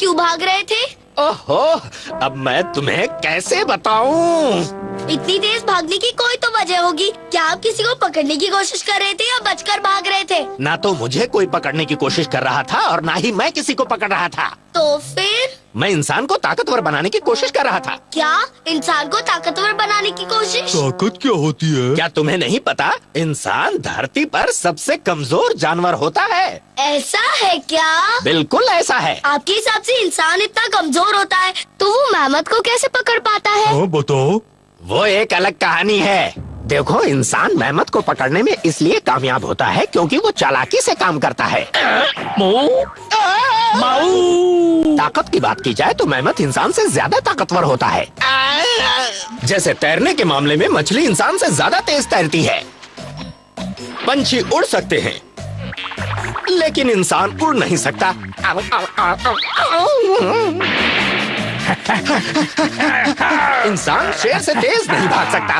क्यों भाग रहे थे? ओहो, अब मैं तुम्हें कैसे बताऊं? इतनी तेज भागने की कोई तो वजह होगी। क्या आप किसी को पकड़ने की कोशिश कर रहे थे या बचकर भाग रहे थे? ना तो मुझे कोई पकड़ने की कोशिश कर रहा था और ना ही मैं किसी को पकड़ रहा था। तो फिर? मैं इंसान को ताकतवर बनाने की कोशिश कर रहा था। क्या इंसान को ताकतवर बनाने की कोशिश? ताकत क्या होती है? क्या तुम्हें नहीं पता? इंसान धरती पर सबसे कमजोर जानवर होता है। ऐसा है क्या? बिल्कुल ऐसा है। आपके हिसाब से इंसान इतना कमजोर होता है तो वो मेहमत को कैसे पकड़ पाता है? हाँ बताओ। वो एक अलग कहानी है। देखो, इंसान मेहमत को पकड़ने में इसलिए कामयाब होता है क्योंकि वो चालाकी से काम करता है। ताकत की बात की जाए तो मेहमत इंसान से ज्यादा ताकतवर होता है। जैसे तैरने के मामले में मछली इंसान से ज्यादा तेज तैरती है। पंछी उड़ सकते हैं लेकिन इंसान उड़ नहीं सकता। इंसान शेर से तेज नहीं भाग सकता।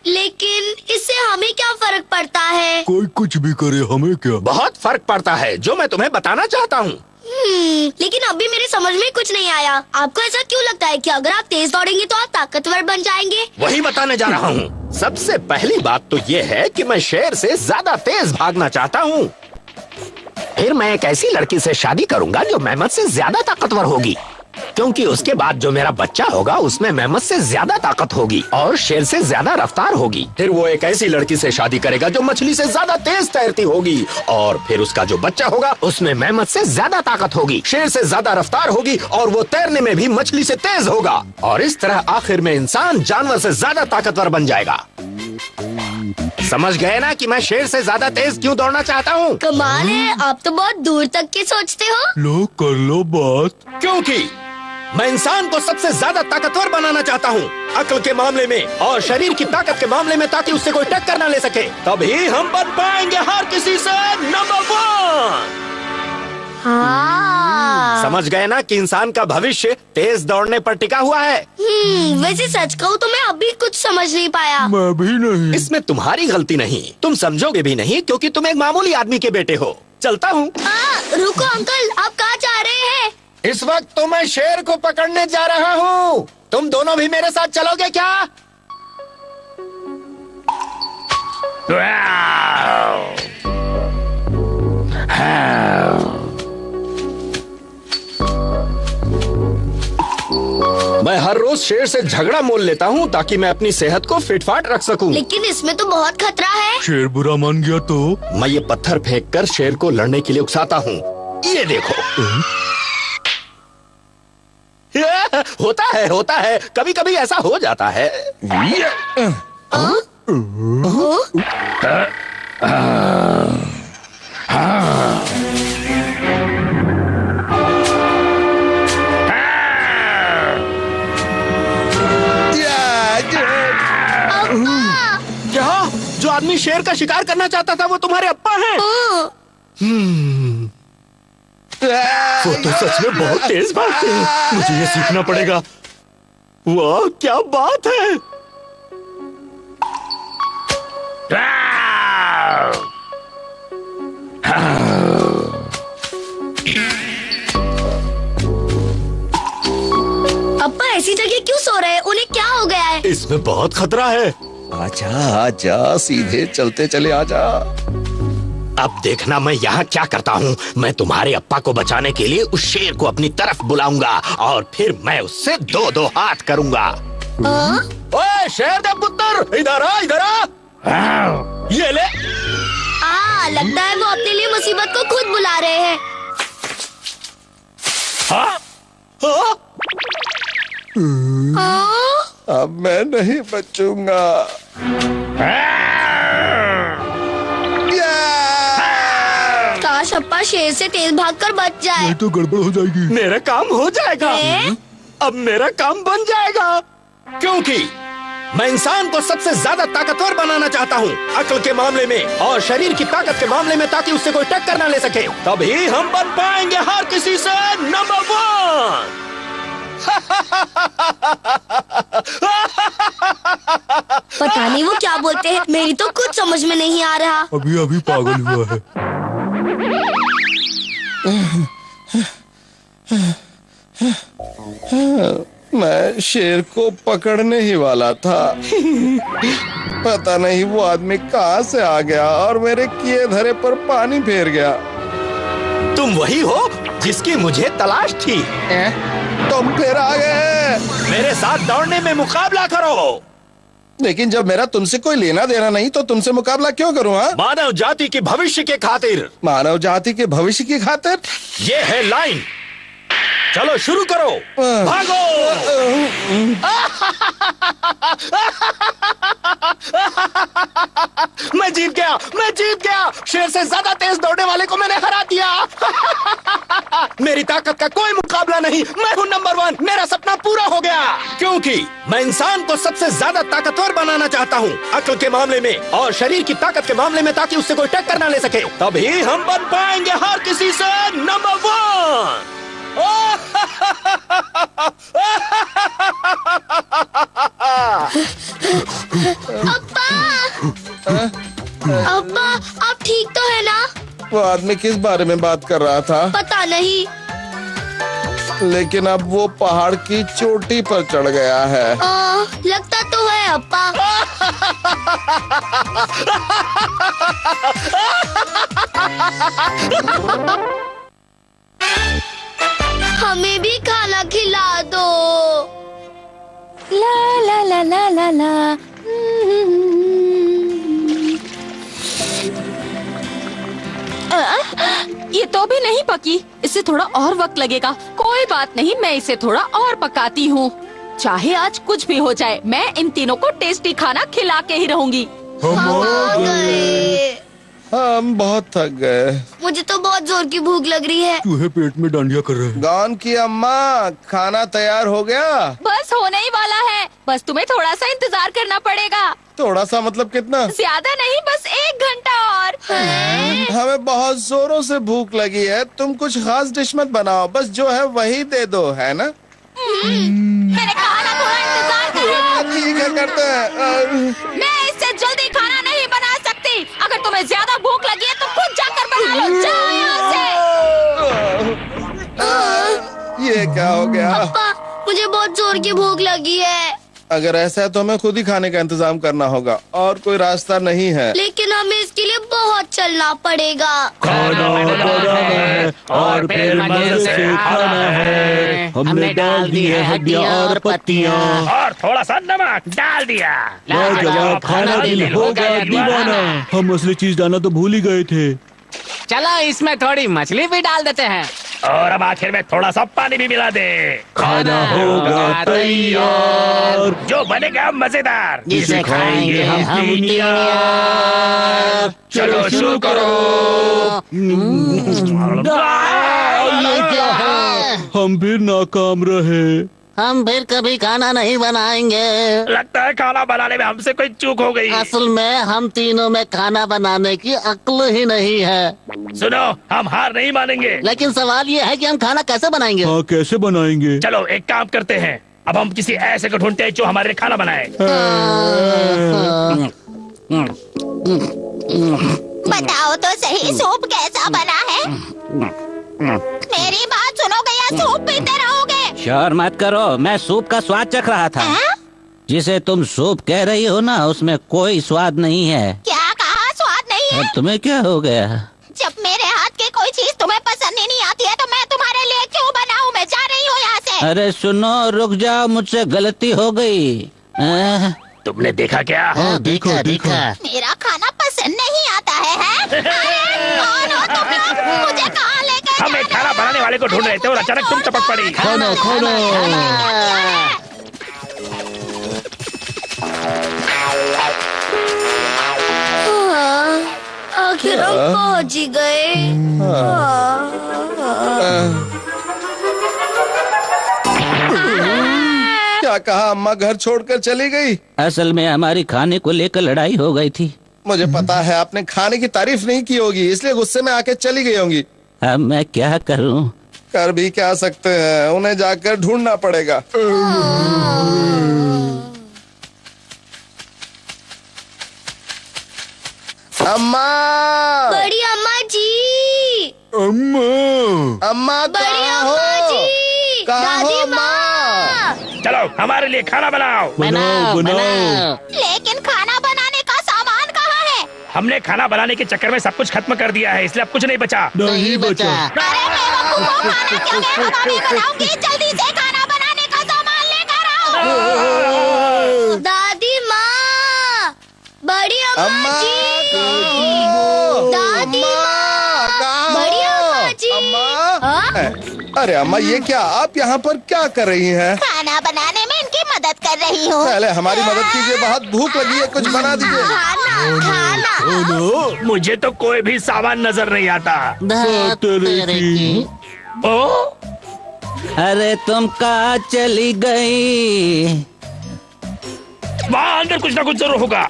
लेकिन इससे हमें क्या फर्क पड़ता है? कोई कुछ भी करे, हमें क्या। बहुत फर्क पड़ता है, जो मैं तुम्हें बताना चाहता हूँ। लेकिन अभी मेरे समझ में कुछ नहीं आया। आपको ऐसा क्यों लगता है कि अगर आप तेज दौड़ेंगे तो आप ताकतवर बन जाएंगे? वही बताने जा रहा हूँ। सबसे पहली बात तो ये है कि मैं शेर से ज्यादा तेज भागना चाहता हूँ। फिर मैं एक ऐसी लड़की से शादी करूंगा जो मेहमत से ज्यादा ताकतवर होगी, क्योंकि उसके बाद जो मेरा बच्चा होगा उसमें मेहमत से ज्यादा ताकत होगी और शेर से ज्यादा रफ्तार होगी। फिर वो एक ऐसी लड़की से शादी करेगा जो मछली से ज्यादा तेज तैरती होगी और फिर उसका जो बच्चा होगा उसमें मेहमत से ज्यादा ताकत होगी, शेर से ज्यादा रफ्तार होगी और वो तैरने में भी मछली से तेज होगा। और इस तरह आखिर में इंसान जानवर से ज्यादा ताकतवर बन जाएगा। समझ गए ना कि मैं शेर से ज्यादा तेज क्यों दौड़ना चाहता हूँ? कमाल है, आप तो बहुत दूर तक के सोचते हो। लो कर लो बात। क्योंकि मैं इंसान को सबसे ज्यादा ताकतवर बनाना चाहता हूँ, अक्ल के मामले में और शरीर की ताकत के मामले में, ताकि उससे कोई टक्कर ना ले सके। तभी हम बन पाएंगे हर किसी से नंबर 1। हाँ। समझ गए ना कि इंसान का भविष्य तेज दौड़ने पर टिका हुआ है। वैसे सच कहूँ तो मैं अभी कुछ समझ नहीं पाया। मैं भी नहीं। इसमें तुम्हारी गलती नहीं, तुम समझोगे भी नहीं क्योंकि तुम एक मामूली आदमी के बेटे हो। चलता हूँ। रुको अंकल, आप कहाँ जा रहे हैं? इस वक्त तो मैं शेर को पकड़ने जा रहा हूँ। तुम दोनों भी मेरे साथ चलोगे क्या? मैं हर रोज शेर से झगड़ा मोल लेता हूँ ताकि मैं अपनी सेहत को फिटफाट रख सकूं। लेकिन इसमें तो बहुत खतरा है। शेर बुरा मान गया तो? मैं ये पत्थर फेंककर शेर को लड़ने के लिए उकसाता हूँ। ये देखो। होता है, कभी कभी ऐसा हो जाता है। क्या? जो आदमी शेर का शिकार करना चाहता था वो तुम्हारे अप्पा हैं? वो तो सच में बहुत तेज भागते हैं। मुझे ये सीखना पड़ेगा। वाह, क्या बात है। अप्पा ऐसी जगह क्यों सो रहे हैं? उन्हें क्या हो गया है? इसमें बहुत खतरा है। आजा आजा, सीधे चलते चले आजा। अब देखना मैं यहाँ क्या करता हूँ। मैं तुम्हारे अप्पा को बचाने के लिए उस शेर को अपनी तरफ बुलाऊंगा और फिर मैं उससे 2-2 हाथ करूंगा। ओए शेर का पुत्र, इधर आ, इधर आ। ये ले। लगता है वो अपने लिए मुसीबत को खुद बुला रहे हैं। अब मैं नहीं बचूंगा। काश अप्पा शेर से तेज भागकर बच जाए। नहीं तो गड़बड़ हो जाएगी। मेरा काम हो जाएगा। अब मेरा काम बन जाएगा, क्योंकि मैं इंसान को सबसे ज्यादा ताकतवर बनाना चाहता हूँ, अक्ल के मामले में और शरीर की ताकत के मामले में, ताकि उससे कोई टक्कर ना ले सके। तभी हम बन पाएंगे हर किसी से नंबर 1। पता नहीं वो क्या बोलते हैं, मेरी तो कुछ समझ में नहीं आ रहा। अभी पागल हुआ है। मैं शेर को पकड़ने ही वाला था। पता नहीं वो आदमी कहाँ से आ गया और मेरे किए धरे पर पानी फेर गया। तुम वही हो जिसकी मुझे तलाश थी। तुम फिर आ गए। मेरे साथ दौड़ने में मुकाबला करो। लेकिन जब मेरा तुमसे कोई लेना देना नहीं तो तुमसे मुकाबला क्यों करूँ? हाँ, मानव जाति के भविष्य के खातिर। मानव जाति के भविष्य की खातिर? ये है लाइन। चलो शुरू करो। भागो। मैं जीत गया, मैं जीत गया। शेर से ज्यादा तेज दौड़ने वाले को मैंने हरा दिया। मेरी ताकत का कोई मुकाबला नहीं। मैं हूँ नंबर 1। मेरा सपना पूरा हो गया क्योंकि मैं इंसान को सबसे ज्यादा ताकतवर बनाना चाहता हूँ, अक्ल के मामले में और शरीर की ताकत के मामले में, ताकि उससे कोई टक्कर ना ले सके। तभी हम बन पाएंगे हर किसी से नंबर 1। अब्बा, आप ठीक तो है ना? वो आदमी किस बारे में बात कर रहा था? पता नहीं, लेकिन अब वो पहाड़ की चोटी पर चढ़ गया है। लगता तो है अब्बा। हमें भी खाना खिला दो। ला ला ला ला ला ला। ये तो भी नहीं पकी, इसे थोड़ा और वक्त लगेगा। कोई बात नहीं, मैं इसे थोड़ा और पकाती हूँ। चाहे आज कुछ भी हो जाए, मैं इन तीनों को टेस्टी खाना खिला के ही रहूंगी। हम आ गए। हम बहुत थक गए। मुझे तो बहुत जोर की भूख लग रही है। चूहे पेट में डांडिया कर रहे हैं। गॉन की अम्मा, खाना तैयार हो गया? बस होने ही वाला है, बस तुम्हें थोड़ा सा इंतजार करना पड़ेगा। थोड़ा सा मतलब कितना? ज्यादा नहीं, बस 1 घंटा और। हमें बहुत जोरों से भूख लगी है। तुम कुछ खास डिश मत बनाओ, बस जो है वही दे दो, है ना? मेरे खाना थोड़ा इंतजार करो। ठीक है, करते हैं। मैं इससे जल्दी खाना नहीं बना सकती। अगर तुम्हें ज्यादा भूख लगी है तो खुद जाकर बना लो। जाओ यहाँ से। ये क्या हो गया? अब्बा, मुझे बहुत जोर की भूख लगी है। अगर ऐसा है तो हमें खुद ही खाने का इंतजाम करना होगा और कोई रास्ता नहीं है। लेकिन हमें इसके लिए बहुत चलना पड़ेगा। खाना बड़ा है और फिर मजे से खाना है। हमने डाल दी है हड्डियाँ और पत्तियाँ और थोड़ा सा नमक डाल दिया। लाजवाब खाना दिल होगा दीवाना। हम असली चीज डालना तो भूल ही गए थे। चलो इसमें थोड़ी मछली भी डाल देते हैं और अब आखिर में थोड़ा सा पानी भी मिला दे। खाना होगा तैयार, जो बनेगा मजेदार, जिसे खाएंगे हम तैयार। चलो शुरू करो। ये क्या है? हम फिर नाकाम रहे। हम फिर कभी खाना नहीं बनाएंगे। लगता है खाना बनाने में हमसे कोई चूक हो गई। असल में हम तीनों में खाना बनाने की अक्ल ही नहीं है। सुनो, हम हार नहीं मानेंगे। लेकिन सवाल ये है कि हम खाना कैसे बनाएंगे? हाँ, कैसे बनाएंगे? चलो एक काम करते हैं, अब हम किसी ऐसे को ढूंढते हैं जो हमारे लिए खाना बनाए। बताओ तो सही, सूप कैसा बना है? मेरी बात सुनोगे या सूप पीते रहोगे? शोर मत करो, मैं सूप का स्वाद चख रहा था। जिसे तुम सूप कह रही हो ना, उसमें कोई स्वाद नहीं है। क्या कहा स्वाद नहीं है? तुम्हें क्या हो गया? जब मेरे हाथ की कोई चीज तुम्हें पसंद ही नहीं आती है तो मैं तुम्हारे लिए क्यों बनाऊं? मैं जा रही हूँ यहाँ से। अरे सुनो, रुक जाओ, मुझसे गलती हो गई। तुमने देखा क्या? देखा देखा। मेरा खाना पसंद नहीं आता है? अरे कौन हो तुम लोग? मुझे कहाँ लेके हम एक खाना बनाने वाले को ढूंढ रहे थे और अचानक तुम टपक पड़ी। खाना खाना। आखिर हम पहुंच ही गए। क्या कहा? अम्मा घर छोड़कर चली गई? असल में हमारी खाने को लेकर लड़ाई हो गई थी। मुझे पता है आपने खाने की तारीफ नहीं की होगी, इसलिए गुस्से में आके चली गई होंगी। अब मैं क्या करूं? कर भी क्या सकते हैं, उन्हें जाकर ढूंढना पड़ेगा। अम्मा! बड़ी अम्मा जी। अम्मा! अम्मा बड़ी कहाँ अम्मा हो? जी। चलो हमारे लिए खाना बनाओ। बनाओ बनाओ। लेकिन खाना बनाने का सामान कहाँ है? हमने खाना बनाने के चक्कर में सब कुछ खत्म कर दिया है, इसलिए अब कुछ नहीं बचा। नहीं बचा। अरे बेवकूफों, खाना क्यों मैं हम अभी बनाऊंगी। जल्दी से खाना बनाने का सामान लेकर आओ। दादी माँ, बड़ी अम्मा जी, दादी माँ, बड़ी अम्मा जी। हाँ? अरे अम्मा, ये क्या, आप यहाँ पर क्या कर रही हैं? खाना बनाने में इनकी मदद कर रही हूँ। पहले हमारी मदद कीजिए, बहुत भूख लगी है, कुछ बना दीजिए। खाना खाना। मुझे तो कोई भी सामान नजर नहीं आता। तेरे की। ओ, अरे तुम कहाँ चली गई? वहाँ अंदर कुछ ना कुछ जरूर होगा।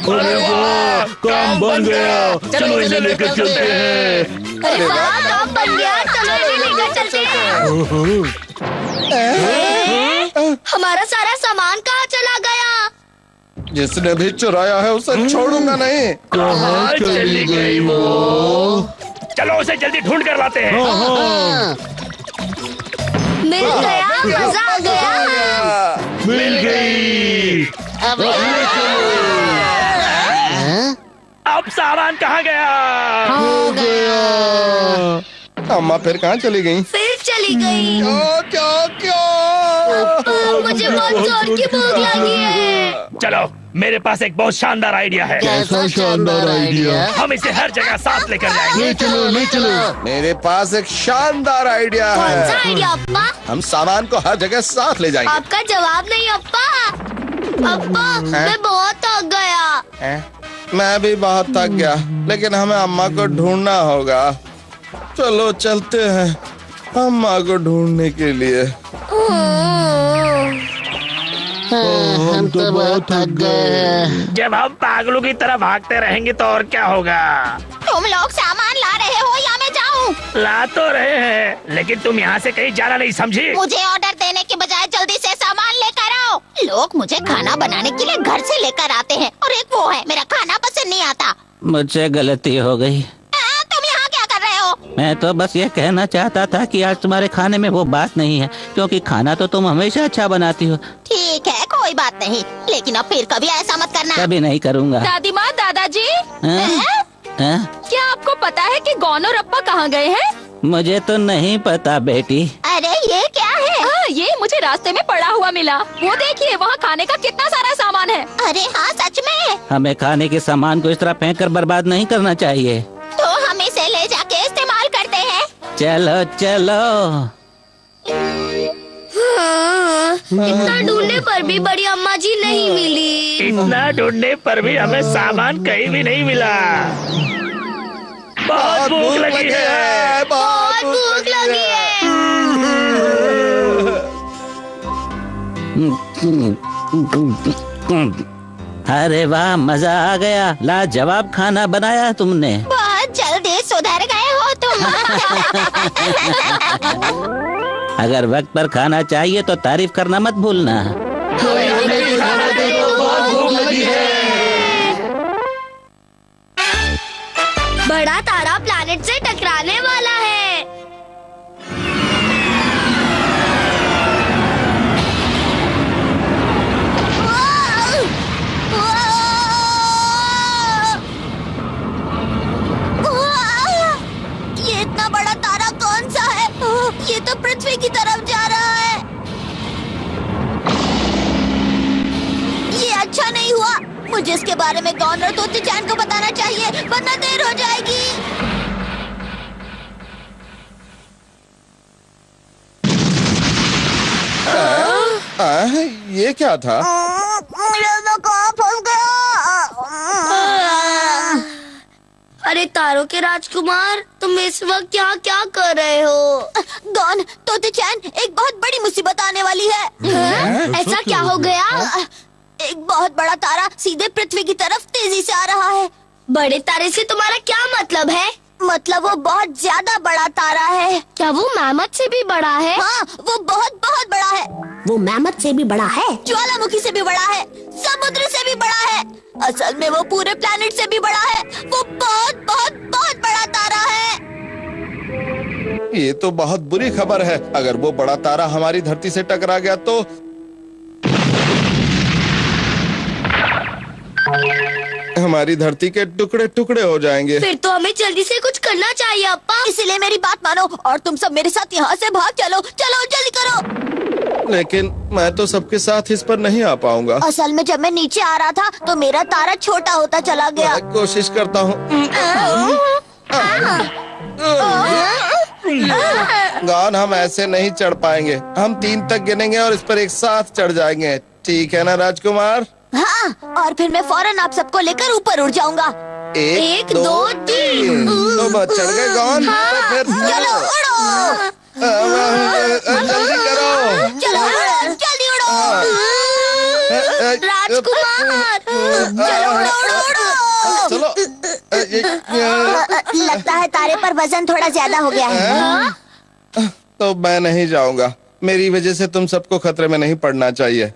अरे वाह, काम बन गया। चलो इसे लेकर चलते हैं। अरे वाह, काम बन गया, चलो इसे लेकर चलते हैं। हमारा सारा सामान कहाँ चला गया? जिसने भी चुराया है उसे छोड़ूंगा नहीं। कहाँ चली गई वो? चलो उसे जल्दी ढूंढ कर लाते हैं। मिल गया, मजा आ गया। मिल गई। अब सामान कहाँ गया? हो गया। अम्मा फिर कहाँ चली गई? फिर चली गई। क्यों क्यों? मुझे बहुत जोर की भूख लगी है। चलो मेरे पास एक बहुत शानदार आइडिया है। कैसा शानदार आइडिया। हम इसे हर जगह साथ लेकर जाएंगे। ले चलो ले चलो। मेरे पास एक शानदार आइडिया कौन सा है। आइडिया अप्पा? हम सामान को हर जगह साथ ले जाएंगे। आपका जवाब नहीं अप्पा। अप्पा, मैं बहुत थक गया। मैं भी बहुत थक गया, लेकिन हमें अम्मा को ढूंढना होगा। चलो चलते हैं अम्मा को ढूंढने के लिए। हम तो बहुत थक गए। जब हम पागलों की तरह भागते रहेंगे तो और क्या होगा? तुम लोग सामान ला रहे हो या मैं जाऊँ? ला तो रहे हैं, लेकिन तुम यहाँ से कहीं जाना नहीं, समझी? मुझे ऑर्डर देने के बजाय जल्दी से सामान लेकर आओ। लोग मुझे खाना बनाने के लिए घर से लेकर आते हैं और एक वो है, मेरा खाना पसंद नहीं आता। मुझसे गलती हो गई। तुम यहाँ क्या कर रहे हो? मैं तो बस ये कहना चाहता था कि आज तुम्हारे खाने में वो बात नहीं है, क्योंकि खाना तो तुम हमेशा अच्छा बनाती हो। ठीक है, कोई बात नहीं, लेकिन अब फिर कभी ऐसा मत करना। कभी नहीं करूँगा। दादी माँ, दादाजी, क्या आपको पता है कि गौन और अप्पा कहाँ गए हैं? मुझे तो नहीं पता बेटी। अरे ये क्या है? ये मुझे रास्ते में पड़ा हुआ मिला। वो देखिए, वहाँ खाने का कितना सारा सामान है। अरे हाँ, सच में। हमें खाने के सामान को इस तरह फेंक कर बर्बाद नहीं करना चाहिए। तो हम इसे ले जाके इस्तेमाल करते हैं। चलो चलो। हाँ, इतना ढूंढने पर भी बड़ी अम्मा जी नहीं मिली। इतना ढूंढने पर भी हमें सामान कहीं भी नहीं मिला। बहुत भूख लगी है। बहुत भूख लगी है। अरे वाह, मजा आ गया। लाजवाब खाना बनाया तुमने। बहुत जल्दी सुधर गए हो तुम। अगर वक्त पर खाना चाहिए तो तारीफ करना मत भूलना। बड़ा तारा प्लैनेट से टकराने वाला है। ये इतना बड़ा तारा कौन सा है? ये तो पृथ्वी की तरफ जा रहा है। ये अच्छा नहीं हुआ। मुझे इसके बारे में गौन और तोते चान को बताना चाहिए, वरना देर हो जाएगी। ये क्या था? फंस गया। अरे तारों के राजकुमार, तुम इस वक्त यहाँ क्या कर रहे हो? गौन, तोते चान, एक बहुत बड़ी मुसीबत आने वाली है। ऐसा क्या हो गया? एक बहुत बड़ा तारा सीधे पृथ्वी की तरफ तेजी से आ रहा है। बड़े तारे से तुम्हारा क्या मतलब है? मतलब वो बहुत ज्यादा बड़ा तारा है। क्या वो मैमथ से भी बड़ा है? हाँ, वो बहुत बहुत बड़ा है। वो मैमथ से भी बड़ा है? ज्वालामुखी से भी बड़ा है, समुद्र से भी बड़ा है। असल में वो पूरे प्लेनेट से भी बड़ा है। वो बहुत बहुत बहुत बड़ा तारा है। ये तो बहुत बुरी खबर है। अगर वो बड़ा तारा हमारी धरती से टकरा गया तो हमारी धरती के टुकड़े टुकड़े हो जाएंगे। फिर तो हमें जल्दी से कुछ करना चाहिए अप्पा। इसीलिए मेरी बात मानो और तुम सब मेरे साथ यहाँ से भाग चलो। चलो जल्दी करो। लेकिन मैं तो सबके साथ इस पर नहीं आ पाऊंगा। असल में जब मैं नीचे आ रहा था तो मेरा तारा छोटा होता चला गया। मैं कोशिश करता हूँ। गॉन, हम ऐसे नहीं चढ़ पाएंगे। हम 3 तक गिनेंगे और इस पर एक साथ चढ़ जाएंगे। ठीक है ना राजकुमार? हाँ, और फिर मैं फौरन आप सबको लेकर ऊपर उड़ जाऊंगा। 1, 2, 3। तो बस चढ़ गए गॉन। तो फिर चलो उड़ो। जल्दी करो। चलो उड़ो, जल्दी उड़ो। राजकुमार चलो उड़ो उड़ो उड़ो। चलो। लगता है तारे पर वजन थोड़ा ज्यादा हो गया है। तो मैं नहीं जाऊंगा। मेरी वजह से तुम सबको खतरे में नहीं पड़ना चाहिए।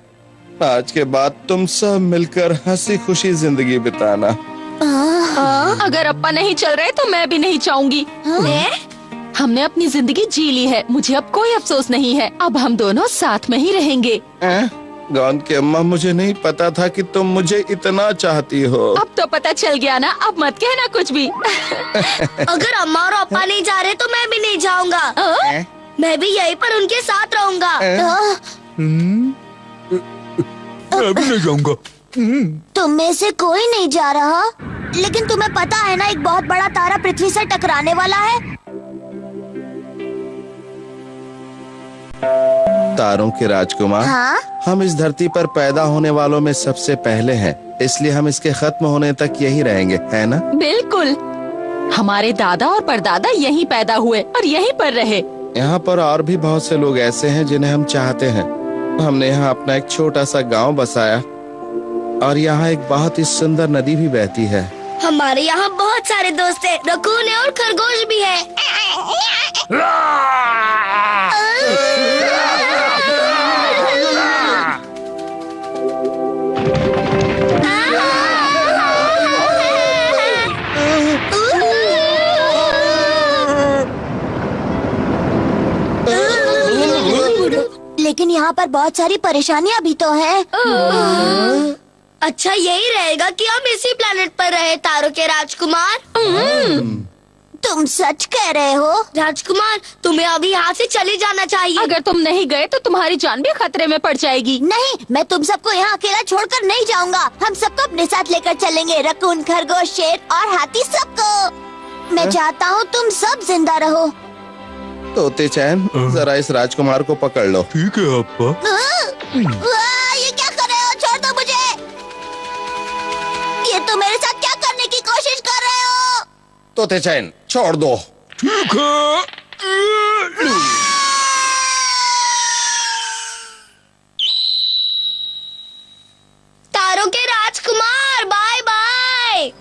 आज के बाद तुम सब मिलकर हंसी खुशी जिंदगी बिताना। अगर अप्पा नहीं चल रहे तो मैं भी नहीं चाहूंगी। हमने अपनी जिंदगी जी ली है, मुझे अब कोई अफसोस नहीं है। अब हम दोनों साथ में ही रहेंगे। गॉन की अम्मा, मुझे नहीं पता था कि तुम मुझे इतना चाहती हो। अब तो पता चल गया ना, अब मत कहना कुछ भी। अगर अम्मा और अप्पा नहीं जा रहे तो मैं भी नहीं जाऊंगा। मैं भी यहीं पर उनके साथ रहूंगा। मैं भी नहीं जाऊंगा। तुम में से कोई नहीं जा रहा, लेकिन तुम्हें पता है ना एक बहुत बड़ा तारा पृथ्वी से टकराने वाला है। तारों के राजकुमार, हाँ? हम इस धरती पर पैदा होने वालों में सबसे पहले हैं, इसलिए हम इसके खत्म होने तक यही रहेंगे, है ना? बिल्कुल। हमारे दादा और परदादा यहीं पैदा हुए और यहीं पर रहे। यहाँ पर और भी बहुत से लोग ऐसे हैं जिन्हें हम चाहते हैं। हमने यहाँ अपना एक छोटा सा गांव बसाया और यहाँ एक बहुत ही सुंदर नदी भी बहती है। हमारे यहाँ बहुत सारे दोस्त हैं, रकून है और खरगोश भी है। लेकिन यहाँ पर बहुत सारी परेशानियाँ भी तो हैं। अच्छा यही रहेगा कि हम इसी प्लेनेट पर रहे, तारों के राजकुमार। तुम सच कह रहे हो? राजकुमार, तुम्हें अभी यहाँ से चले जाना चाहिए। अगर तुम नहीं गए तो तुम्हारी जान भी खतरे में पड़ जाएगी। नहीं, मैं तुम सबको यहाँ अकेला छोड़कर नहीं जाऊंगा। हम सबको अपने साथ लेकर चलेंगे, रकून, खरगोश, शेर और हाथी, सबको। मैं चाहता हूँ तुम सब जिंदा रहो। तोते चैन, जरा इस राजकुमार को पकड़ लो। ठीक है अप्पा। ये क्या कर रहे हो? छोड़ दो मुझे। ये तुम मेरे साथ क्या करने की कोशिश कर रहे हो? तोते चैन, छोड़ दो। ठीक है। तारों के राजकुमार, बाय बाय।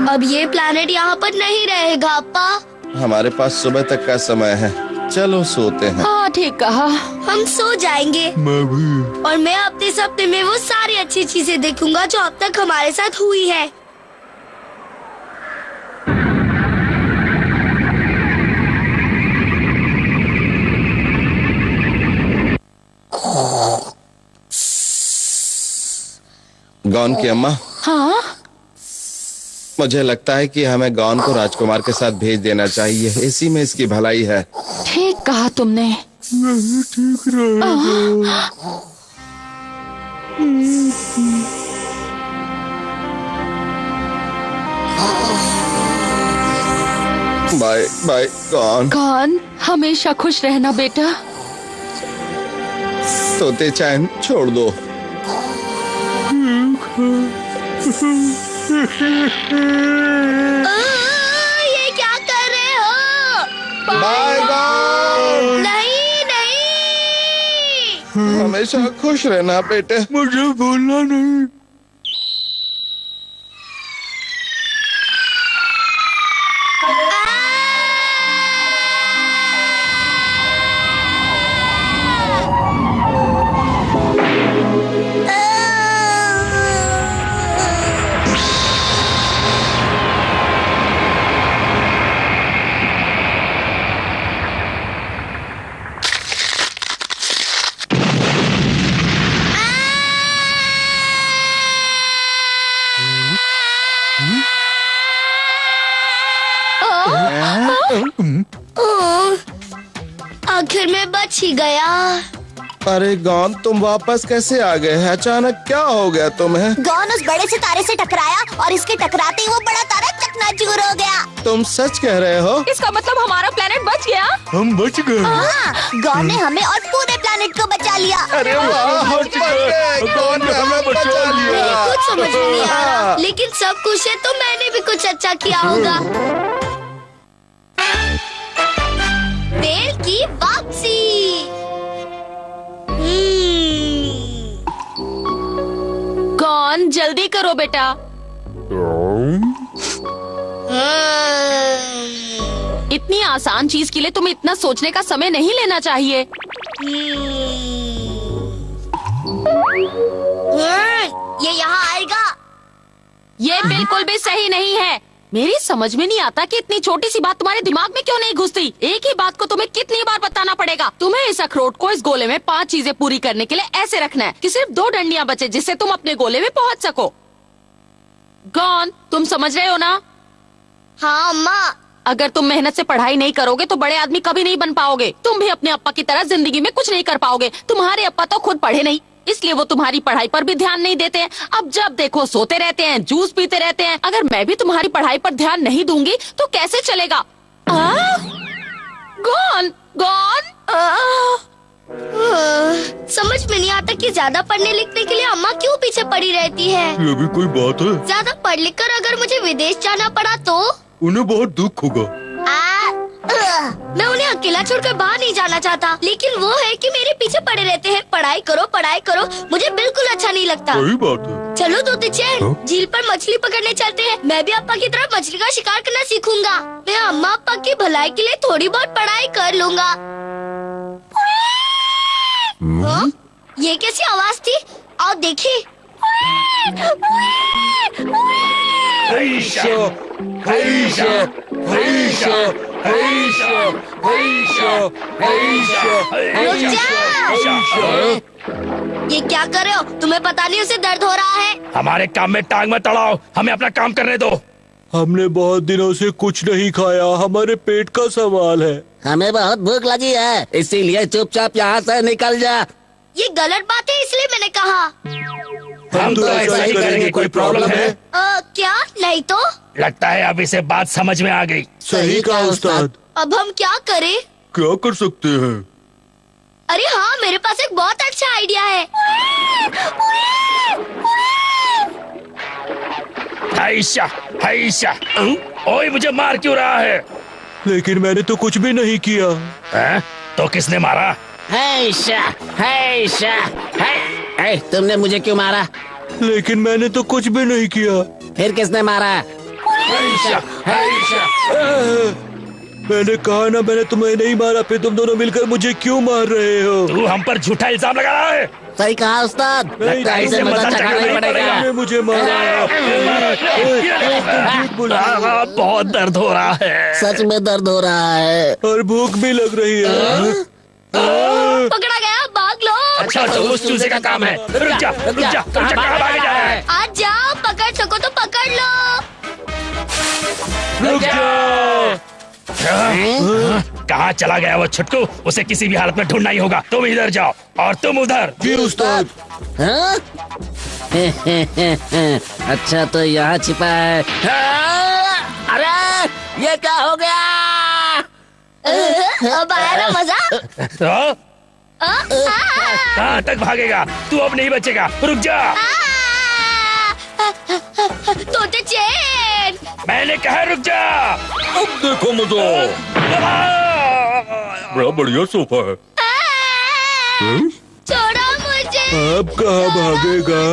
अब ये प्लैनेट यहाँ पर नहीं रहेगा अप्पा। हमारे पास सुबह तक का समय है, चलो सोते हैं। हाँ ठीक कहा। हम सो जाएंगे मैं भी। और मैं अपने सपने में वो सारी अच्छी चीजें देखूंगा जो अब तक हमारे साथ हुई है। गॉन की अम्मा, हाँ? मुझे लगता है कि हमें गॉन को राजकुमार के साथ भेज देना चाहिए, इसी में इसकी भलाई है। ठीक कहा तुमने। यही ठीक रहेगा। बाय बाय गॉन। कौन? हमेशा खुश रहना बेटा। तोते चैन, छोड़ दो। ये क्या कर रहे हो? बाय गॉन। नहीं नहीं। हमेशा खुश रहना बेटे। मुझे भूलना नहीं। आखिर में बच ही गया। अरे गौन, तुम वापस कैसे आ गए? अचानक क्या हो गया तुम्हें? गौन उस बड़े से तारे से टकराया और इसके टकराते ही वो बड़ा तारा चकनाचूर हो गया। तुम सच कह रहे हो? इसका मतलब हमारा प्लेनेट बच गया। हम बच गए। हाँ, गौन ने हमें और पूरे प्लेनेट को बचा लिया। अरे वाह, हम बच गए। गौन ने हमें बचा मेरे लिया। कुछ समझ में नहीं आ रहा, लेकिन सब खुश है तो मैंने भी कुछ अच्छा किया होगा। बेल की वापसी। गौन जल्दी करो बेटा। इतनी आसान चीज के लिए तुम्हें इतना सोचने का समय नहीं लेना चाहिए। ये यहाँ आएगा। ये बिल्कुल भी सही नहीं है। मेरी समझ में नहीं आता कि इतनी छोटी सी बात तुम्हारे दिमाग में क्यों नहीं घुसती। एक ही बात को तुम्हें कितनी बार बताना पड़ेगा। तुम्हें इस अखरोट को इस गोले में 5 चीजें पूरी करने के लिए ऐसे रखना है कि सिर्फ 2 डंडियां बचे जिससे तुम अपने गोले में पहुंच सको। गौन, तुम समझ रहे हो ना? हाँ अम्मा। अगर तुम मेहनत से पढ़ाई नहीं करोगे तो बड़े आदमी कभी नहीं बन पाओगे। तुम भी अपने अप्पा की तरह जिंदगी में कुछ नहीं कर पाओगे। तुम्हारे अप्पा तो खुद पढ़े नहीं, इसलिए वो तुम्हारी पढ़ाई पर भी ध्यान नहीं देते हैं। अब जब देखो सोते रहते हैं, जूस पीते रहते हैं। अगर मैं भी तुम्हारी पढ़ाई पर ध्यान नहीं दूंगी तो कैसे चलेगा? गौन, गौन। समझ में नहीं आता कि ज्यादा पढ़ने लिखने के लिए अम्मा क्यों पीछे पड़ी रहती है। ये भी कोई बात है? ज्यादा पढ़ लिख कर अगर मुझे विदेश जाना पड़ा तो उन्हें बहुत दुख होगा। मैं उन्हें अकेला छोड़कर बाहर नहीं जाना चाहता, लेकिन वो है कि मेरे पीछे पड़े रहते हैं। पढ़ाई करो, मुझे बिल्कुल अच्छा नहीं लगता। सही बात है। चलो तोते चैन, झील पर मछली पकड़ने चलते हैं। मैं भी अप्पा की तरह मछली का शिकार करना सीखूंगा। मैं अम्मा अप्पा की भलाई के लिए थोड़ी बहुत पढ़ाई कर लूंगा। हाँ? ये कैसी आवाज थी? आओ देखिए। ये क्या कर रहे हो? तुम्हें पता नहीं उसे दर्द हो रहा है? हमारे काम में टांग मत अड़ाओ, हमें अपना काम करने दो। हमने बहुत दिनों से कुछ नहीं खाया, हमारे पेट का सवाल है। हमें बहुत भूख लगी है, इसीलिए चुपचाप यहाँ से निकल जा। ये गलत बात है, इसलिए मैंने कहा। हम तो ऐसा ही करेंगे। कोई प्रॉब्लम है? क्या? नहीं तो। लगता है अब इसे बात समझ में आ गई। सही कहा उस्ताद। अब हम क्या करें? क्या कर सकते हैं? अरे हाँ, मेरे पास एक बहुत अच्छा आइडिया है। हाइशा, ओए मुझे मार क्यों रहा है? लेकिन मैंने तो कुछ भी नहीं किया। तो किसने मारा? तुमने मुझे क्यों मारा? लेकिन मैंने तो कुछ भी नहीं किया। फिर किसने मारा? मैंने कहा ना, मैंने तुम्हें नहीं मारा। फिर तुम दोनों मिलकर मुझे क्यों मार रहे हो? तू हम पर झूठा इल्जाम लगा रहा है। सही कहा उस्ताद। लगता है इसे मजा चखना ही पड़ेगा। तुमने मुझे मारा। बहुत दर्द हो रहा है। सच में दर्द हो रहा है और भूख भी लग रही है। पकड़ा गया, भाग लो। अच्छा तो उस चूजे का काम है। रुक जा, कहाँ भागे जा रहा है? आ जाओ, पकड़ सको तो पकड़ लो। रुक जाओ। कहाँ चला गया वो छुटकू? उसे किसी भी हालत में ढूंढना ही होगा। तुम इधर जाओ और तुम उधर। जी उस्ताद। अच्छा तो यहाँ छिपा है। अरे ये क्या हो गया? अब आया ना मजा? कहाँ तक भागेगा तू? अब नहीं बचेगा, रुक जा। तोते चैन, मैंने कहा रुक जा। अब देखो मजा। बड़ा बढ़िया सोफा है। छोड़ो मुझे। अब कहाँ भागेगा?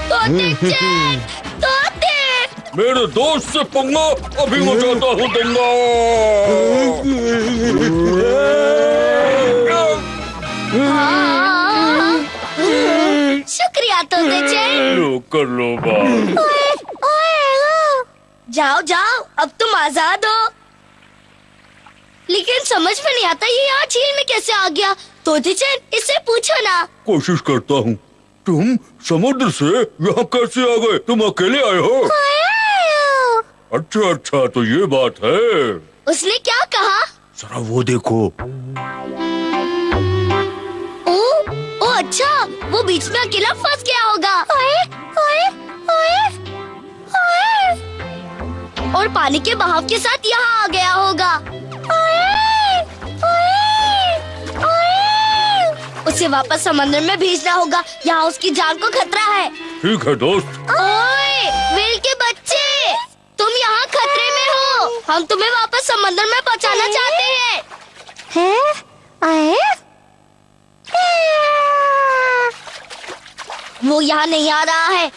तोते चैन, तोते। मेरे दोस्त से पंगा अभी मचाता हूँ दंगा। शुक्रिया तोते चैन। लो कर लो बात। जाओ जाओ, अब तुम आजाद हो। लेकिन समझ में नहीं आता ये यहाँ झील में कैसे आ गया। तोते चैन, इससे पूछो ना। कोशिश करता हूँ। तुम समुद्र से यहाँ कैसे आ गए? तुम अकेले आए हो? अच्छा अच्छा, तो ये बात है। उसने क्या कहा? जरा वो देखो। ओ अच्छा, वो बीच में अकेला फंस गया होगा। ओए, ओए, ओए, ओए। और पानी के बहाव के साथ यहाँ आ गया होगा। ओए, ओए, ओए। उसे वापस समंदर में भेजना होगा, यहाँ उसकी जान को खतरा है। ठीक है दोस्त। ओए, व्हेल के बच्चे, तुम यहाँ खतरे में हो। हम तुम्हें वापस समंदर में पहुँचाना चाहते हैं। वो यहाँ नहीं आ रहा है।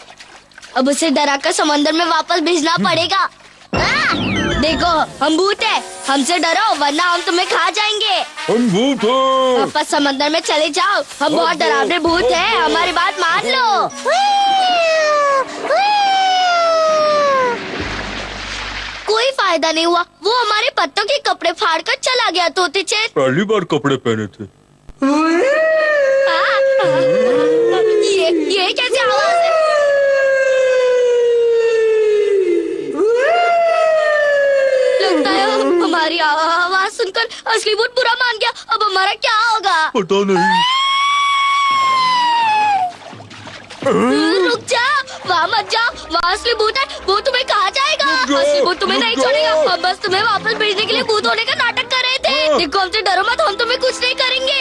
अब उसे डराकर समंदर में वापस भेजना पड़ेगा। देखो, हम भूत हैं। हमसे डरो वरना हम तुम्हें खा जाएंगे। हम भूत हैं। वापस समंदर में चले जाओ। हम बहुत डरावने भूत हैं, हमारी बात मान लो। कोई फायदा नहीं हुआ। वो हमारे पत्तों के कपड़े फाड़ कर चला गया। तोते चेत पहली बार कपड़े पहने थे। ये कैसे आवाज है? लगता है हमारी आवाज सुनकर असली भूत बुरा मान गया। अब हमारा क्या होगा? पता नहीं। रुक जा, वहाँ मत जा। वहाँ असली भूत है, वो तुम्हें कहाँ जाएगा? असली भूत तुम्हें नहीं छोड़ेगा। हम बस तुम्हें वापस भेजने के लिए भूत होने का नाटक कर रहे थे। देखो, हमसे डरो मत, हम तुम्हें कुछ नहीं करेंगे।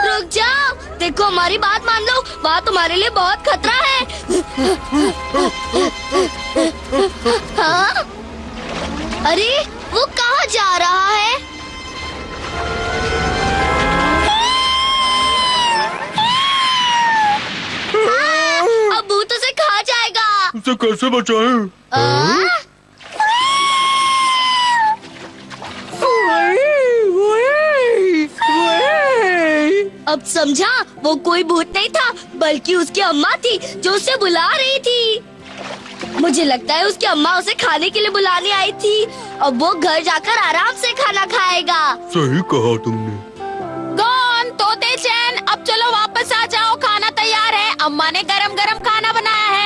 रुक जाओ, देखो हमारी बात मान लो। वहाँ तुम्हारे लिए बहुत खतरा है। हाँ? अरे, वो कहाँ जा रहा है? अब भूत उसे खा जाएगा। उसे कैसे बचाएं? अब समझा, वो कोई भूत नहीं था बल्कि उसकी अम्मा थी जो उसे बुला रही थी। मुझे लगता है उसकी अम्मा उसे खाने के लिए बुलाने आई थी। अब वो घर जाकर आराम से खाना खाएगा। सही कहा तुमने। कौन? तोते चैन, अब चलो वापस आ जाओ। खाना तैयार है। अम्मा ने गरम गरम खाना बनाया है।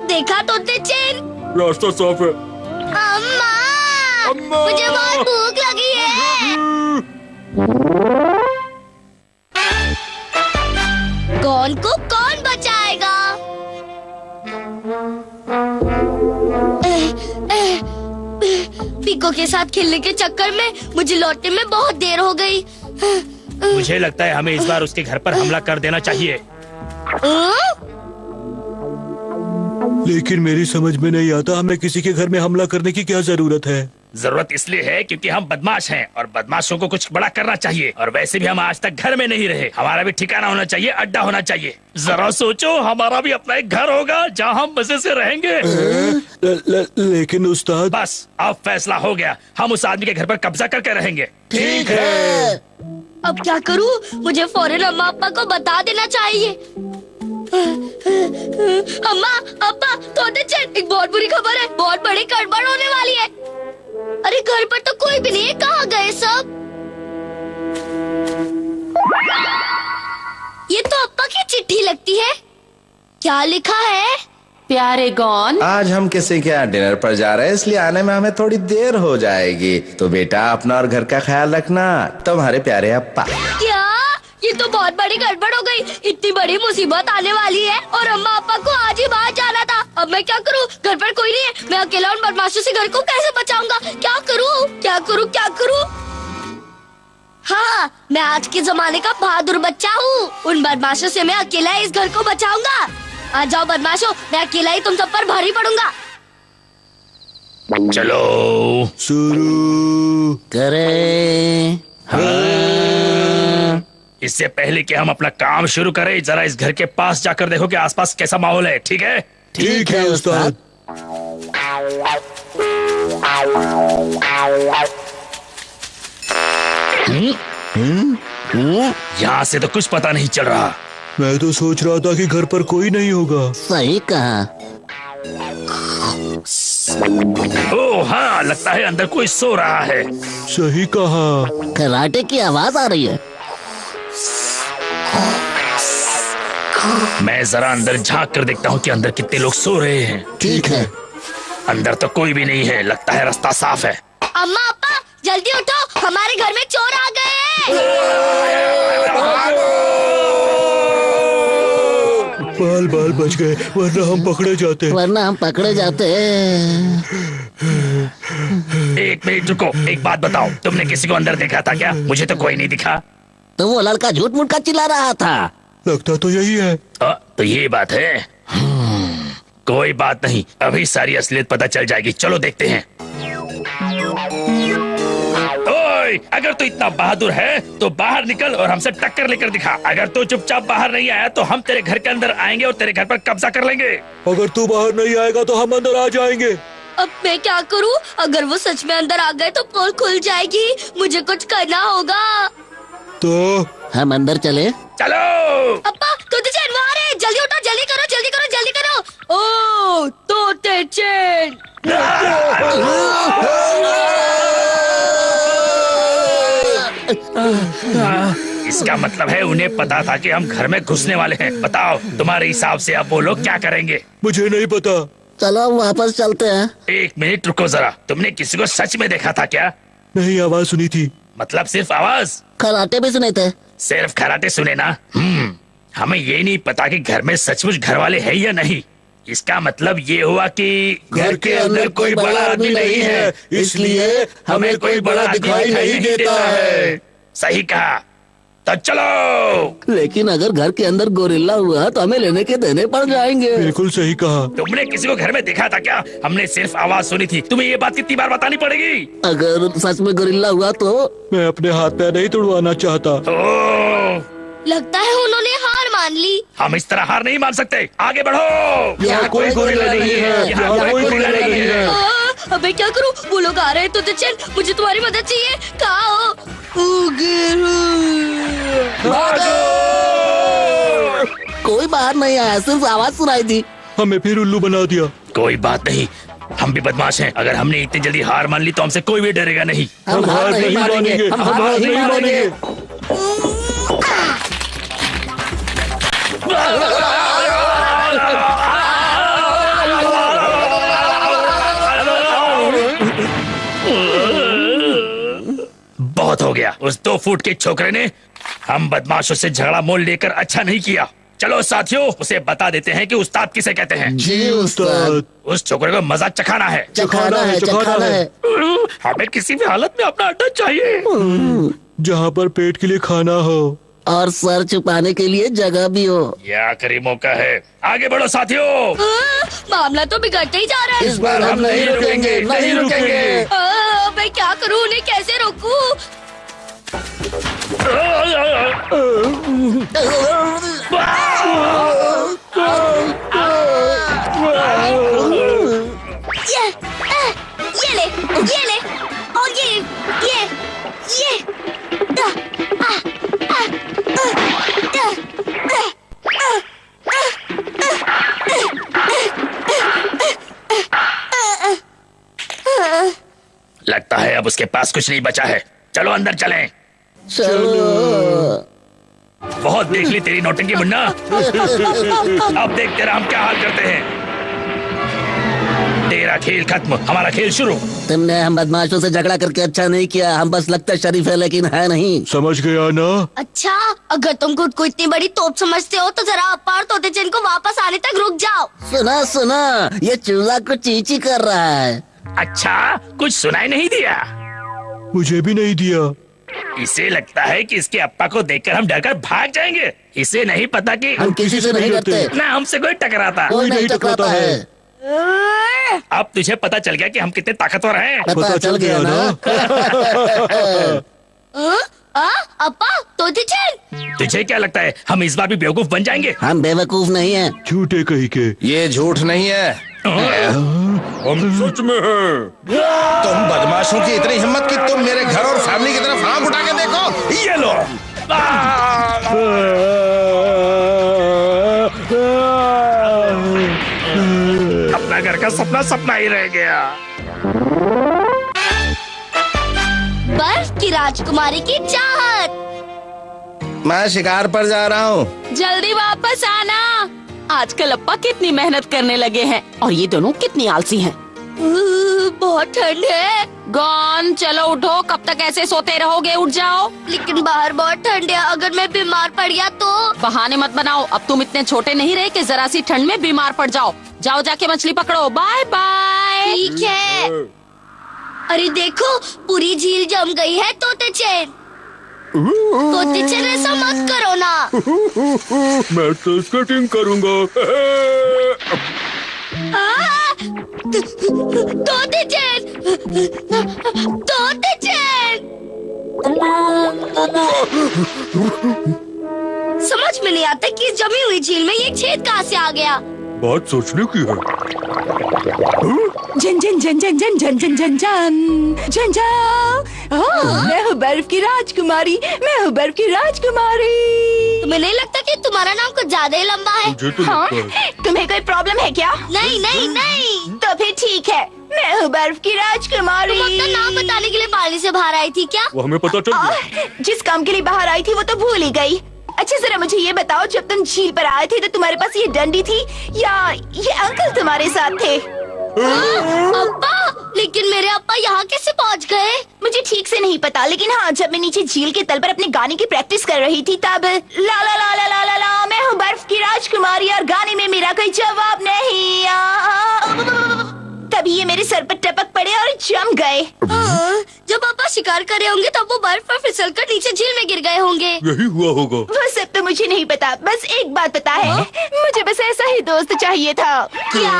देखा तोते चैन? रास्ता साफ है। अम्मा, मुझे बहुत भूख लगी है। कौन को कौन बचाएगा? पिको के साथ खेलने के चक्कर में मुझे लौटने में बहुत देर हो गई। मुझे लगता है हमें इस बार उसके घर पर हमला कर देना चाहिए। लेकिन मेरी समझ में नहीं आता, हमें किसी के घर में हमला करने की क्या जरूरत है? जरूरत इसलिए है क्योंकि हम बदमाश हैं और बदमाशों को कुछ बड़ा करना चाहिए। और वैसे भी हम आज तक घर में नहीं रहे। हमारा भी ठिकाना होना चाहिए, अड्डा होना चाहिए। जरा सोचो, हमारा भी अपना एक घर होगा जहाँ हम मजे से रहेंगे। लेकिन उस्ताद। बस, अब फैसला हो गया। हम उस आदमी के घर पर कब्जा करके रहेंगे। ठीक है। अब क्या करूँ? मुझे फौरन अम्मा अप्पा को बता देना चाहिए। अम्मा अप्पा, तोते चैन, एक बहुत बुरी खबर है। बहुत बड़ी गड़बड़ होने वाली है। अरे, घर पर तो कोई भी नहीं है। कहाँ गए सब? ये तो अप्पा की चिट्ठी लगती है। क्या लिखा है? प्यारे गॉन, आज हम किसी के यहाँ डिनर पर जा रहे हैं, इसलिए आने में हमें थोड़ी देर हो जाएगी। तो बेटा, अपना और घर का ख्याल रखना। तुम्हारे प्यारे अप्पा। क्या? ये तो बहुत बड़ी गड़बड़ हो गई। इतनी बड़ी मुसीबत आने वाली है और अम्मा अप्पा को आज ही बाहर जाना था। अब मैं क्या करूँ? घर पर कोई नहीं है। मैं अकेला उन बदमाशों से घर को कैसे बचाऊंगा? क्या करूँ? क्या करूँ? क्या करूँ? हाँ, मैं आज के जमाने का बहादुर बच्चा हूँ। उन बदमाशों से मैं अकेला इस घर को बचाऊंगा। आ जाओ बदमाशों, मैं अकेला ही तुम सब पर भारी पड़ूंगा। चलो शुरू करें। हाँ। इससे पहले कि हम अपना काम शुरू करें, जरा इस घर के पास जाकर देखो कि आसपास कैसा माहौल है। ठीक है? ठीक है उस्ताद। यहाँ से तो कुछ पता नहीं चल रहा। मैं तो सोच रहा था कि घर पर कोई नहीं होगा। सही कहा। ओह हाँ, लगता है अंदर कोई सो रहा है। सही कहा। कराटे की आवाज आ रही है। मैं जरा अंदर झांक कर देखता हूँ कि अंदर कितने लोग सो रहे हैं। ठीक है। अंदर तो कोई भी नहीं है, लगता है रास्ता साफ है। अम्मा अप्पा जल्दी उठो, हमारे घर में चोर आ गए हैं। बाल बाल बच गए, वरना हम पकड़े जाते। एक मिनट रुको, एक बात बताओ, तुमने किसी को अंदर देखा था क्या? मुझे तो कोई नहीं दिखा। तो वो लड़का झूठ मूठ का चिल्ला रहा था। लगता तो यही है। तो ये बात है। कोई बात नहीं, अभी सारी असलियत पता चल जाएगी। चलो देखते हैं। ओए, अगर तू इतना बहादुर है तो बाहर निकल और हमसे टक्कर लेकर दिखा। अगर तू चुपचाप बाहर नहीं आया तो हम तेरे घर के अंदर आएंगे और तेरे घर पर कब्जा कर लेंगे। अगर तू बाहर नहीं आएगा तो हम अंदर आ जाएंगे। अब मैं क्या करूं? अगर वो सच में अंदर आ गए तो पोल खुल जाएगी। मुझे कुछ करना होगा। तो हम अंदर चले। चलो। अप्पा तोते चैन वहाँ है, जल्दी उठो, जल्दी करो, जल्दी करो, जल्दी करो। ओ तोते चैन। इसका मतलब है उन्हें पता था कि हम घर में घुसने वाले हैं। बताओ तुम्हारे हिसाब से अब वो लोग क्या करेंगे? मुझे नहीं पता। चलो हम वापस चलते हैं। एक मिनट रुको जरा, तुमने किसी को सच में देखा था क्या? नहीं, आवाज सुनी थी। मतलब सिर्फ आवाज? खराटे भी सुने थे। सिर्फ खराटे सुने ना? हमें ये नहीं पता कि घर में सचमुच घर वाले हैं या नहीं। इसका मतलब ये हुआ कि घर के अंदर कोई बड़ा आदमी नहीं है, इसलिए हमें कोई बड़ा दिखाई नहीं देता है। सही कहा। तो चलो। लेकिन अगर घर के अंदर गोरिल्ला हुआ तो हमें लेने के देने पड़ जाएंगे। बिल्कुल सही कहा। तुमने किसी को घर में देखा था क्या? हमने सिर्फ आवाज सुनी थी। तुम्हें ये बात कितनी बार बतानी पड़ेगी? अगर सच में गोरिल्ला हुआ तो? मैं अपने हाथ पैर नहीं तुड़वाना चाहता। लगता है उन्होंने हार मान ली। हम इस तरह हार नहीं मान सकते। आगे बढ़ो। यहाँ कोई गोरिल्ला नहीं है। यहाँ कोई गोरिल्ला नहीं है। अबे क्या करूं? वो लोग आ रहे हैं। तोते चैन मुझे तुम्हारी मदद चाहिए। कहाँ हो? कोई बाहर नहीं आया, सिर्फ आवाज सुनाई दी। हमें फिर उल्लू बना दिया। कोई बात नहीं, हम भी बदमाश हैं। अगर हमने इतनी जल्दी हार मान ली तो हमसे कोई भी डरेगा नहीं। हम हार नहीं मानेंगे। हम हार नहीं मानेंगे। बहुत हो गया। उस 2 फुट के छोकरे ने हम बदमाशों से झगड़ा मोल लेकर अच्छा नहीं किया। चलो साथियों, उसे बता देते हैं कि उस्ताद किसे कहते हैं। जी उस्ताद। उस छोकरे को मजा चखाना है। चखाना है। हमें किसी भी हालत में अपना अड्डा चाहिए, जहाँ पर पेट के लिए खाना हो और सर छुपाने के लिए जगह भी हो। यह आखिरी मौका है। आगे बढ़ो साथियों। मामला तो बिगड़ते ही जा रहा है। इस बार हम नहीं रुकेंगे, नहीं रुकेंगे। मैं क्या करूं? उन्हें कैसे रोकूं? ये ले और ये लगता है अब उसके पास कुछ नहीं बचा है। चलो अंदर चलें। चलो। बहुत देख ली तेरी नौटंकी मुन्ना। अब देखते रह हम क्या हाल करते हैं। तेरा खेल खत्म, हमारा खेल शुरू। तुमने हम बदमाशों से झगड़ा करके अच्छा नहीं किया। हम बस लगता शरीफ है लेकिन है नहीं। समझ गया ना? अच्छा, अगर तुम खुद को इतनी बड़ी तोप समझते हो तो जरा अप्पा और तोते चैन को वापस आने तक रुक जाओ। सुना, ये चूल्हा कुछ चींची कर रहा है। अच्छा, कुछ सुनाई नहीं दिया? मुझे भी नहीं दिया। इसे लगता है कि इसके अप्पा को देखकर हम डरकर भाग जाएंगे। इसे नहीं पता कि हम किसी से नहीं डरते। ना हमसे कोई टकराता। कोई नहीं टकराता है। अब तुझे पता चल गया कि हम कितने ताकतवर हैं। पता चल गया ना? अप्पा तोते चैन, तुझे क्या लगता है हम इस बार भी बेवकूफ बन जाएंगे? हम बेवकूफ नहीं हैं। झूठे कहीं के। ये झूठ नहीं है। हम सच में हैं। तुम बदमाशों की इतनी हिम्मत कि तुम मेरे घर और फैमिली की तरफ आंख उठा के देखो। ये लो। अपना घर का सपना सपना ही रह गया। बर्फ की राजकुमारी की चाहत। मैं शिकार पर जा रहा हूँ। जल्दी वापस आना। आजकल अप्पा कितनी मेहनत करने लगे हैं और ये दोनों कितनी आलसी हैं। बहुत ठंड है। गॉन, चलो उठो, कब तक ऐसे सोते रहोगे? उठ जाओ। लेकिन बाहर बहुत ठंड है, अगर मैं बीमार पड़ गया तो? बहाने मत बनाओ, अब तुम इतने छोटे नहीं रहे कि जरा सी ठंड में बीमार पड़ जाओ। जाओ जाके मछली पकड़ो। Bye bye. ठीक है। अरे देखो, पूरी झील जम गई है तोते चैन। तोते चैन ऐसा मत करो ना। मैं तो स्केटिंग करूँगा। तोते चैन, तोते चैन। समझ में नहीं आता कि इस जमी हुई झील में ये छेद कहाँ से आ गया। बात सोचने की है। जन जन जन जन जन जन जन जन जन जन जन। मैं हूँ बर्फ की राजकुमारी, मैं हूँ बर्फ की राजकुमारी। तुम्हें नहीं लगता कि तुम्हारा नाम कुछ ज्यादा ही लंबा है? मुझे तो हाँ? लगता है। तुम्हें कोई प्रॉब्लम है क्या? नहीं नहीं नहीं। तो फिर ठीक है, मैं हूँ बर्फ की राजकुमारी। तुम अपना नाम बताने के लिए पानी से बाहर आई थी क्या? वो हमें पता चल गया। जिस काम के लिए बाहर आई थी वो तो भूल ही गई। अच्छा जरा मुझे ये बताओ, जब तुम झील पर आए थे तो तुम्हारे पास ये डंडी थी या ये अंकल तुम्हारे साथ थे? अप्पा, लेकिन मेरे अप्पा यहाँ कैसे पहुँच गए? मुझे ठीक से नहीं पता, लेकिन हाँ, जब मैं नीचे झील के तल पर अपने गाने की प्रैक्टिस कर रही थी तब ला ला ला ला ला ला ला मैं हूँ बर्फ की राजकुमारी और गाने में मेरा कोई जवाब नहीं। तभी ये मेरे सर पर टपक पड़े और जम गए। जब पापा शिकार कर रहे होंगे तब वो बर्फ पर फिसलकर नीचे झील में गिर गए होंगे। यही हुआ होगा। वो सब तो मुझे नहीं पता, बस एक बात पता है, मुझे बस ऐसा ही दोस्त चाहिए था। क्या?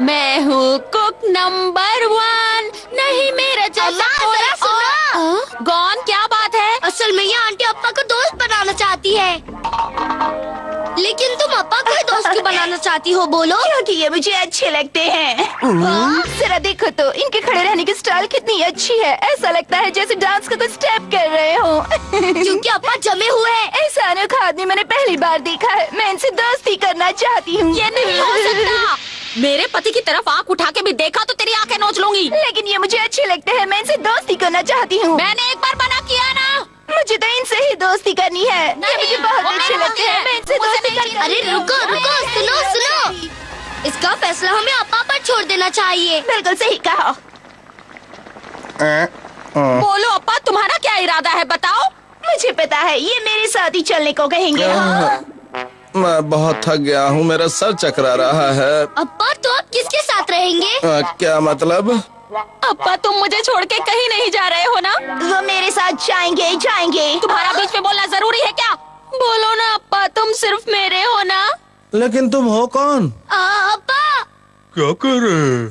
मैं हूँ कुक नंबर 1, नहीं मेरा जैसा जरा सुनो। गॉन, क्या बात है? असल में ये आंटी अप्पा को दोस्त बनाना चाहती है। लेकिन तुम अप्पा को ही दोस्त क्यों बनाना चाहती हो? बोलो। क्योंकि ये मुझे अच्छे लगते हैं। जरा देखो तो, इनके खड़े रहने की स्टाइल कितनी अच्छी है। ऐसा लगता है जैसे डांस का कुछ स्टेप कर रहे हो। क्योंकि अप्पा जमे हुए हैं। ऐसा अनोखा आदमी मैंने पहली बार देखा है। मैं इनसे दोस्ती करना चाहती हूँ। ये नहीं हो सकता। मेरे पति की तरफ आंख उठा के भी देखा तो तेरी आंखें नोच लूंगी। लेकिन ये मुझे अच्छे लगते हैं, मैं इनसे दोस्ती करना चाहती हूँ। मैंने एक बार मना किया ना। मुझे तो इनसे ही दोस्ती करनी है। ये मुझे बहुत अच्छे लगते हैं, मैं इनसे दोस्ती करना। अरे रुको रुको, सुनो सुनो, इसका फैसला हमें अप्पा पर छोड़ देना चाहिए। बिल्कुल सही कहा। बोलो अप्पा, तुम्हारा क्या इरादा है, बताओ। मुझे पता है, ये मेरे साथ ही चलने को कहेंगे। हाँ? मैं बहुत थक गया हूँ, मेरा सर चकरा रहा है। अप्पा, तो आप किसके साथ रहेंगे? क्या मतलब? अप्पा, तुम मुझे छोड़ के कहीं नहीं जा रहे हो ना? वो मेरे साथ जाएंगे जाएंगे। तुम्हारा बीच में बोलना जरूरी है क्या? बोलो ना अप्पा, तुम सिर्फ मेरे हो ना? लेकिन तुम हो कौन? अप्पा। क्या कर रहे हैं?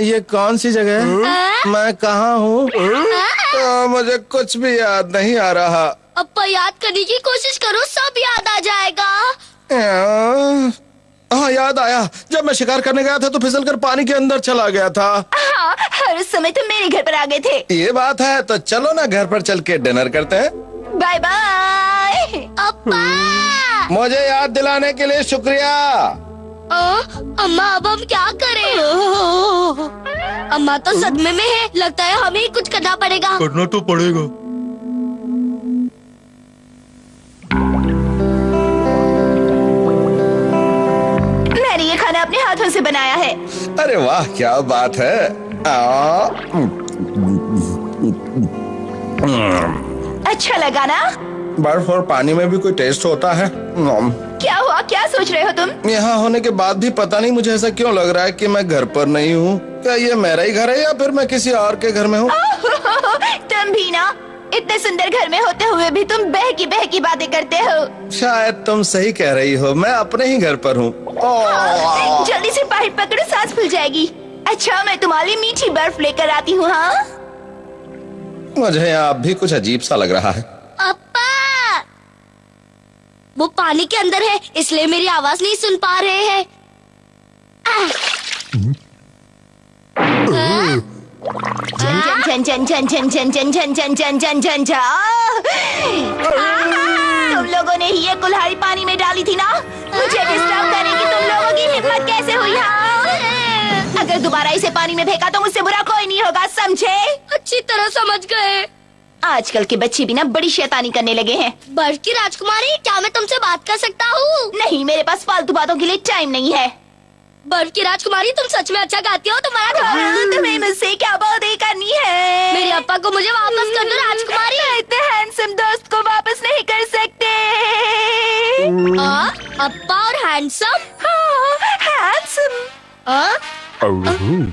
ये कौन सी जगह है? मैं कहाँ हूँ? मुझे कुछ भी याद नहीं आ रहा। अप्पा, याद करने की कोशिश करो, सब याद आ जाएगा। हाँ, याद आया। जब मैं शिकार करने गया था तो फिसलकर पानी के अंदर चला गया था। हाँ, हर समय तुम मेरे घर पर आ गए थे। ये बात है, तो चलो ना घर पर चल के डिनर करते हैं। Bye bye. अप्पा। मुझे याद दिलाने के लिए शुक्रिया। अम्मा, अब हम क्या करें? अम्मा तो सदमे में है, लगता है हमें ही कुछ करना पड़ेगा। करना तो पड़ेगा। मैंने ये खाना अपने हाथों से बनाया है। अरे वाह, क्या बात है। अच्छा लगा ना? बर्फ और पानी में भी कोई टेस्ट होता है। क्या हुआ, क्या सोच रहे हो तुम? यहाँ होने के बाद भी पता नहीं मुझे ऐसा क्यों लग रहा है कि मैं घर पर नहीं हूँ। क्या ये मेरा ही घर है या फिर मैं किसी और के घर में हूँ? तुम भी ना, इतने सुंदर घर में होते हुए भी तुम बहकी बातें करते हो। शायद तुम सही कह रही हो, मैं अपने ही घर पर हूँ। जल्दी से बाहर पकड़ो, सांस फूल जाएगी। अच्छा, मैं तुम्हारे लिए मीठी बर्फ लेकर आती हूँ। हाँ, मुझे यहाँ अब भी कुछ अजीब सा लग रहा है। अप्पा, वो पानी के अंदर है, इसलिए मेरी आवाज नहीं सुन पा रहे हैं। जन जन जन जन जन जन जन जन जन जन जन जन। तुम लोगों ने ही ये कुल्हाड़ी पानी में डाली थी ना? मुझे डिस्टर्ब करने की तुम लोगों की हिम्मत कैसे हुई? हाँ, अगर दोबारा इसे पानी में फेंका तो मुझसे बुरा कोई नहीं होगा, समझे? अच्छी तरह समझ गए। आजकल के बच्चे भी ना बड़ी शैतानी करने लगे हैं। बर्फ की राजकुमारी, क्या मैं तुमसे बात कर सकता हूँ? नहीं, मेरे पास फालतू बातों के लिए टाइम नहीं है। बर्फ की राजकुमारी, तुम सच में अच्छा गाती हो। तुम्हारा तुम्हें मुझसे क्या बातें करनी है? मेरे अप्पा को मुझे वापस कर दो राजकुमारी। मैं इतने हैंडसम दोस्त को वापस नहीं कर सकते। अप्पा और हैंडसम? हैंडसम?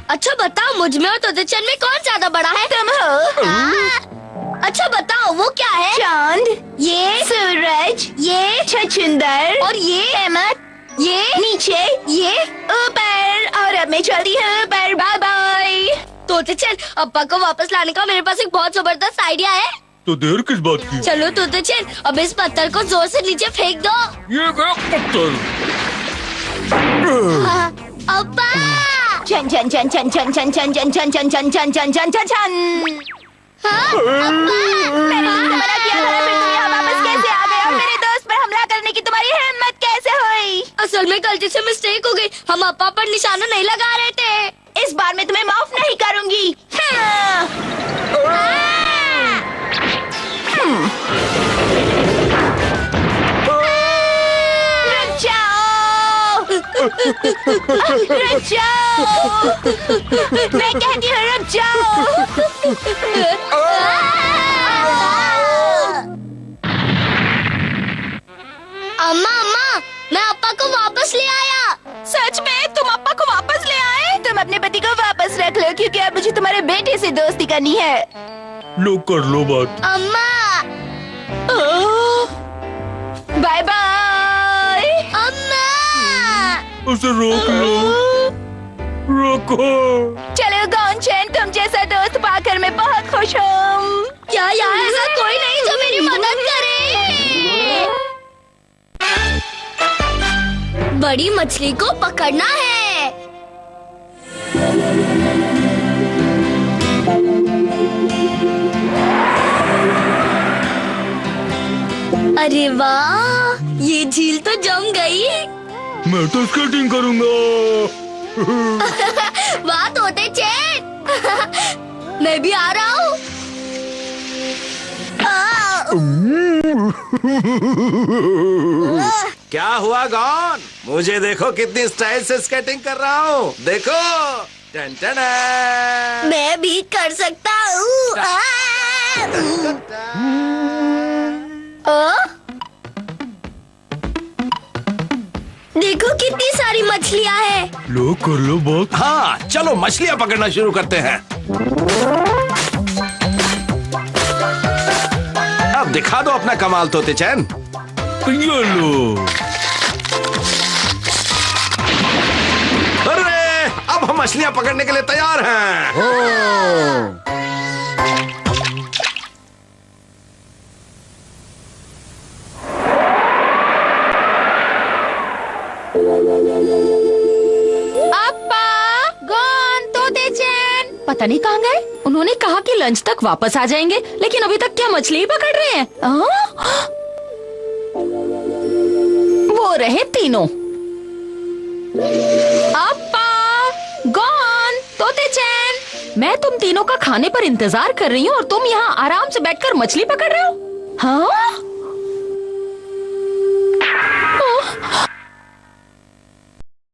अच्छा बताओ, मुझ में और तोते-चन में कौन ज्यादा बड़ा है? तुम हो। अच्छा बताओ, वो क्या है? चांद, ये सूरज, ये छछूंदर और ये हेमंत, ये नीचे, ये ऊपर। और अब मैं चलती हूँ ऊपर। Bye bye. तोते-चन, अप्पा को वापस लाने का मेरे पास एक बहुत जबरदस्त आइडिया है। तो देर किस बात की? चलो तोते-चन, अब इस पत्थर को जोर से नीचे फेंक दो। ये क्या पत्थर? अप्पा! चन चन चन चन चन चन चन चन चन चन चन चन चन चन चन चन। मैंने तुमसे मना किया था ना, फिर तुम यहाँ वापस कैसे आ गए? और मेरे दोस्त पर हमला करने की तुम्हारी हिम्मत कैसे हुई? असल में गलती से मिस्टेक हो गई, हम अप्पा पर निशाना नहीं लगा रहे थे। इस बार मैं तुम्हें माफ नहीं करूंगी। रुक जाओ, रुक जाओ, मैं कहती हूँ रुक जाओ। अम्मा, मैं अप्पा को वापस ले आया। सच में? तुम अप्पा को वापस ले आए? तुम अपने पति को वापस रख लो, क्योंकि अब मुझे तुम्हारे बेटे से दोस्ती करनी है। लो कर लो बात। अम्मा! Bye bye. अम्मा! उसे रोक लो, रोको। चलो गॉनचैन, तुम जैसा दोस्त पाकर मैं बहुत खुश हूँ। क्या यार, ऐसा कोई नहीं जो मेरी मदद करे। बड़ी मछली को पकड़ना है। अरे वाह, ये झील तो जम गई। मैं तो स्केटिंग करूंगा। वाह तोते-चैन, मैं भी आ रहा हूँ। क्या हुआ गॉन? मुझे देखो कितनी स्टाइल से स्केटिंग कर रहा हूँ। देखो, टन टन। मैं भी कर सकता हूँ। देखो कितनी सारी मछलियाँ हैं। लो कर लो बात। हाँ, चलो मछलियाँ पकड़ना शुरू करते हैं। अब दिखा दो अपना कमाल तोते-चैन। ये लो। अरे, अब हम मछलियाँ पकड़ने के लिए तैयार हैं। पता नहीं कहाँ गए। उन्होंने कहा कि लंच तक वापस आ जाएंगे, लेकिन अभी तक क्या मछली ही पकड़ रहे हैं? वो रहे तीनों। अप्पा, गॉन, तोते-चैन, मैं तुम तीनों का खाने पर इंतजार कर रही हूँ और तुम यहाँ आराम से बैठकर मछली पकड़ रहे हो। हाँ?